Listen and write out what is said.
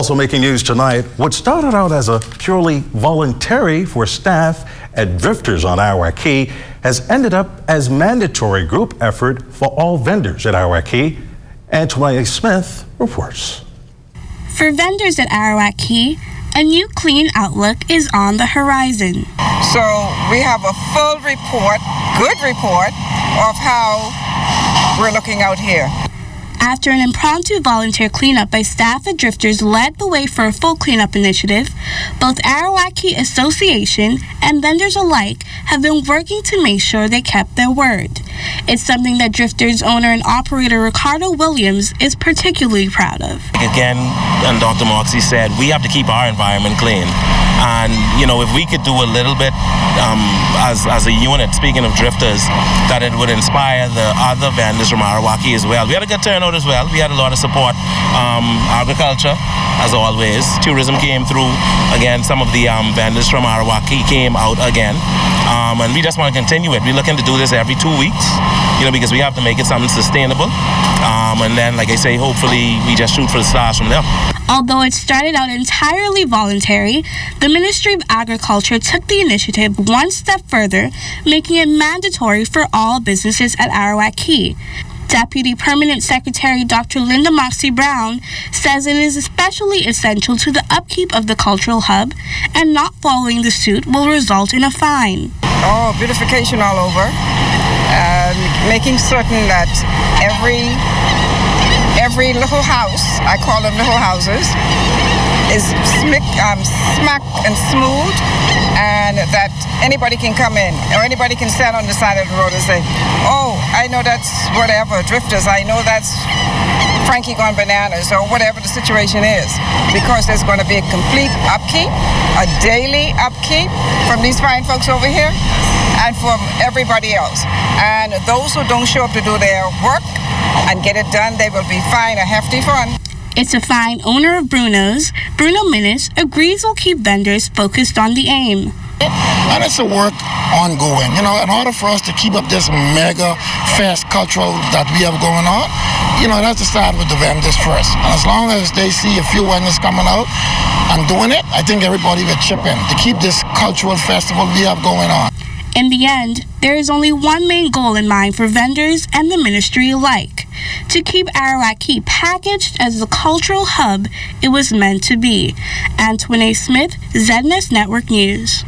Also making news tonight, what started out as a purely voluntary for staff at Drifters on Arawak Key has ended up as mandatory group effort for all vendors at Arawak Key. Antoine Smith reports. For vendors at Arawak Key, a new clean outlook is on the horizon. So we have a full report, good report, of how we're looking out here. After an impromptu volunteer cleanup by staff at Drifters led the way for a full cleanup initiative, both Arawak Key Association and vendors alike have been working to make sure they kept their word. It's something that Drifters owner and operator Ricardo Williams is particularly proud of. Again, and Dr. Moxie said, we have to keep our environment clean. And, you know, if we could do a little bit as a unit, speaking of Drifters, that it would inspire the other vendors from Arawak Key as well. We had a good turnout as well. We had a lot of support. Agriculture, as always. Tourism came through. Again, some of the vendors from Arawak Key came out again. And we just want to continue it. We're looking to do this every 2 weeks, you know, because we have to make it something sustainable. And then, like I say, hopefully we just shoot for the stars from there. Although it started out entirely voluntary, the Ministry of Agriculture took the initiative one step further, making it mandatory for all businesses at Arawak Key. Deputy Permanent Secretary Dr. Linda Moxie Brown says it is especially essential to the upkeep of the cultural hub, and not following the suit will result in a fine. Oh, beautification all over, making certain that every little house, I call them little houses, is smacked and smooth, and that anybody can come in, or anybody can stand on the side of the road and say, oh, I know that's whatever, Drifters, I know that's Frankie gone bananas, or whatever the situation is, because there's going to be a complete upkeep, a daily upkeep from these fine folks over here, and from everybody else. And those who don't show up to do their work and get it done, they will be fined a hefty fine. It's a fine owner of Bruno's, Bruno Minnis, agrees will keep vendors focused on the aim. And it's a work ongoing. You know, in order for us to keep up this mega fast cultural that we have going on, you know, that's to start with the vendors first. And as long as they see a few vendors coming out and doing it, I think everybody will chip in to keep this cultural festival we have going on. In the end, there is only one main goal in mind for vendors and the ministry alike: to keep Arawak Key packaged as the cultural hub it was meant to be. Antoine Smith, ZNS Network News.